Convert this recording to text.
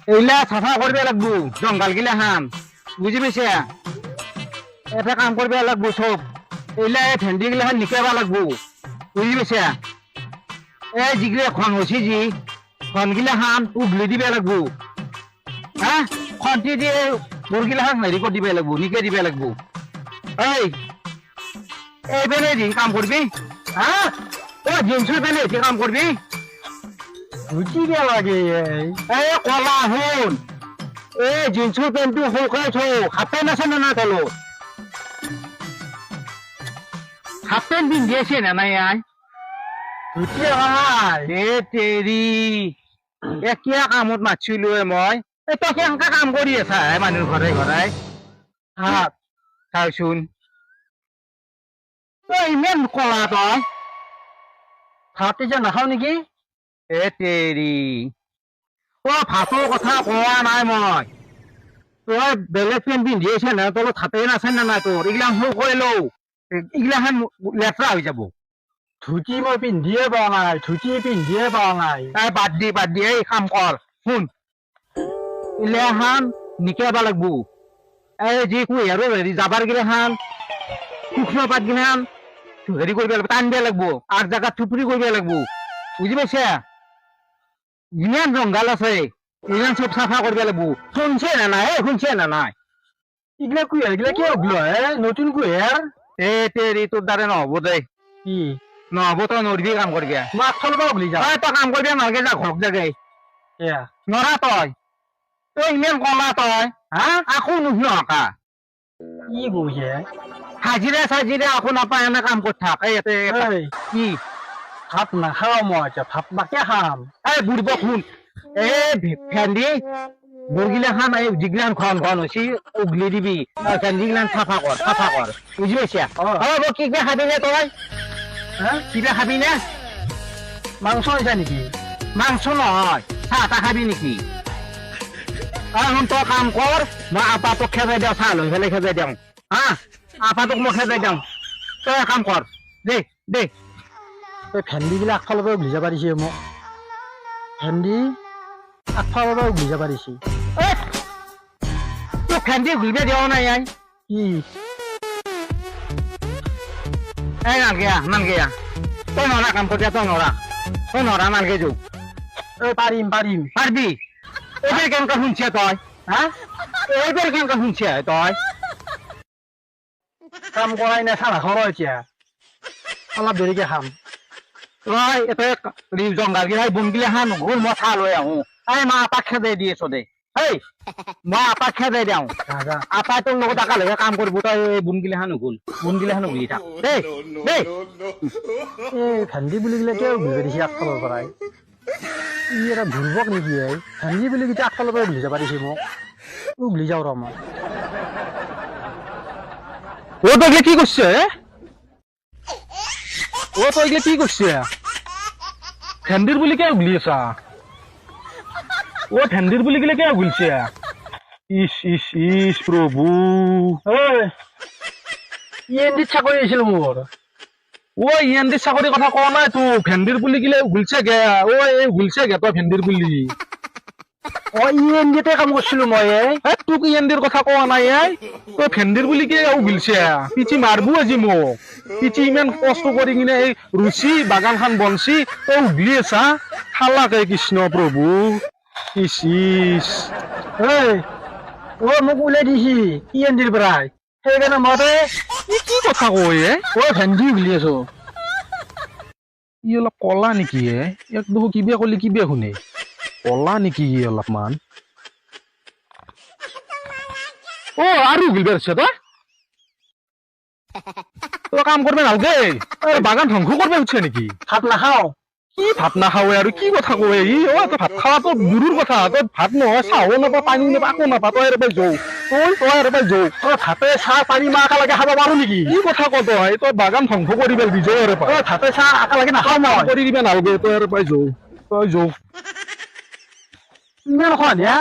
এইলা চাফা করবে লাগবো জঙ্গল গিলা হান বুঝি পাইছে এটা কাম করবে লাগবো সব এইলা ভেন্দি গিলা হান নিকাবা লাগবো বুঝি পাইছে এই যিগিলা খন হয়েছে যি খন গিলা হান উগলি দিবে লাগবো হ্যাঁ খন্তি দিয়ে মুরগিলা হান হেৰি কৰি দিবে লাগবো নিকে দিবে লাগবো এই বেলে দি কাম করবি হ্যাঁ ও জিনিসের বেলে দি কাম করবি বুঝি কে লাগে এই কলা শুন এই জিন্সৰ পেণ্টটো শুকাই থ হাফ পেণ্ট আছে নে নাই তলত হাফ পেণ্ট পিন্ধি আছে নে নাই আই বুঝি ভাই এ তেৰি কিয়া কামত মাতিছিলো মই তই কেনেকা কাম কৰি আছা মানুহৰ ঘৰে ঘৰে হাত চাওচোন তই ইমান কলা তই ভাত এতিয়া নাখাও নেকি এ তেৰি ভাতৰ কথা কোৱা নাই মই তই বেলেগ পেণ্ট পিন্ধি আছে নে তলত হাতে আছে নে নাই তোৰ এইগিলা শুকাই লও এইগিলাখান লেতেৰা হৈ যাব ধুতি মই পিন্ধিয়ে পোৱা নাই ধুতি পিন্ধিয়ে পোৱা নাই বাদ দি এই কাম কৰ শুন এইগিলাখান নিকাব লাগবো এই যি কুঁহিয়াৰৰ হেৰি জাবাৰ গিলাখান শুক্ন পাত গিলাখান হেৰি কৰিব লাগিব টান দিব লাগবো আগ জাগাত থুপুৰি কৰিব লাগবো বুজি পাইছা যিমান জংঘল আছে ইমান চব চাফা কৰিব লাগবো শুনছে নে নাই শুনছে নে নাই এইগিলা কুঁহিয়াৰ গিলা কিয় উগলো নতুন কুঁহিয়াৰ এ তেৰি তোৰ দ্বাৰা নহব দে কি নহব তই নৰবি কাম কৰিবি মই আগফালৰ পৰা উগলি যাওঁ তই কাম কৰিবি নালাগে যা ঘৰক জাগে এয়া নৰা তই ইমান কলা তই হা আকৌ নুশুনকা কি বহিয়ে হাজিৰা চাজিৰা আকৌ নাপায় এনে কাম কৰি থাক ইয়াতে কি ভাত নাখাওঁ মই এতিয়া ভাত নাকে খাম এই বুঢ়িব শুন ভেন্দি মুৰ্গিলাখান এই যিগিলাখান খন হৈছে উঘলি দিবি ভেন্দিগিলাখান চাফা কৰ বুজি পাইছা কিবা খাবি নে তই কিবা খাবি নে মাংস হৈছে নেকি মাংস নহয় চাহ তাহ খাবি নেকি শুন তই কাম কৰ মই আপাটোক খেদাই দিওঁ চাহ লৈ পেলাই খেদাই দিওঁ হা আপাটোক মই খেদাই দিওঁ তই কাম কৰ দেই এই ভেন্দিগিলা আগফালৰ পৰা উঘলি যাব দিছে মোক ভেন্দি আগফালৰ পৰা উঘলি যাব দিছে তোক ভেন্দি ঘুৰিব দিয়া নাই কি এই নালগে তই নৰা কাম কৰি তই নৰা নালগে যৌ পাৰিম পাৰবি এইবাৰ কেনেকুৱা শুনছে তই হা এইবাৰ কেনেকুৱা শুনছে তই কাম কৰাই নাই চাহ নাখাওঁ এতিয়া অলপ দেৰিকে খাম তই এতিয়া জংঘল গিলা বনগিলা খান ঘূৰ মই চাহ লৈ আহো মই আপাক খেদাই দি আছো দে মই আপাক খেদাই দিওঁ আপাই তোৰ লগত একেলগে কাম কৰিব তই বনগিলাখান উঘলি থাক দেই এই ভেন্দি বুলি গিলে কিয় উঘলিব দিছে আগফালৰ পৰাই ই এটা ভুলবক নেকি ভেন্দি বুলি কেতিয়া আগফালৰ পৰা উঘলি যাব দিছে মোক উঘলি যাওঁ ৰ মই তই কি কৰিছে তই কি কৰিছে ভেন্দিৰ বুলি কিয় উঘলি আছা ভেন্দিৰ বুলি কিলে কিয় উঘলিছে ইছ প্ৰভু ইএনডিত চাকৰি আহিছিল মোৰ ইএনডিৰ চাকৰিৰ কথা কোৱা নাই তো ভেন্দিৰ বুলি কিলে উঘলিছে গে উঘলিছে গে তই ভেন্দিৰ বুলি ইএনডিতে কাম কৰিছিলো মই তোক ইএনডিৰ কথা কোৱা নাই তই ভেন্দিৰ বুলি কিয় উঘলিছে পিচি মাৰবো আজি মোক পিচি ইমান কষ্ট কৰি কিনে এই ৰুচি বাগানখন বনছি তই উঘলি আছা খালাকে কৃষ্ণ প্ৰভু মোক ওলাই দিছি ইএনডিৰ পৰাই সেইকাৰণে মই কি কথা কয় ভেন্দি উঘলি আছো ই অলপ কলা নেকি ইয়াক দেখো কিবা কলি কিবা শুনে কলা নেকি অলপমান আৰু উঘলিব আছে তই কাম কৰিব নালাগে বাগান ধ্বংস কৰিব উঠছে নেকি ভাত নাখাওঁ কি ভাত নাখাৱে আৰু কি কথা কয় তই ভাত খাৱাটো দূৰৰ কথা তই ভাত নহয় চাহো নাপা পানী নাপা আকৌ নাপা তই আৰু যৌ ভাতে চাহ পানী মই একেলগে খাব পাৰো নেকি কি কথা ক তই বাগান ধ্বংস কৰি পেলাই যৌ আৰু ভাতে চাহ একেলগে নাখাওঁ মই কৰি দিবা নালাগে তই আৰু যৌ ইমান সন্ধিয়া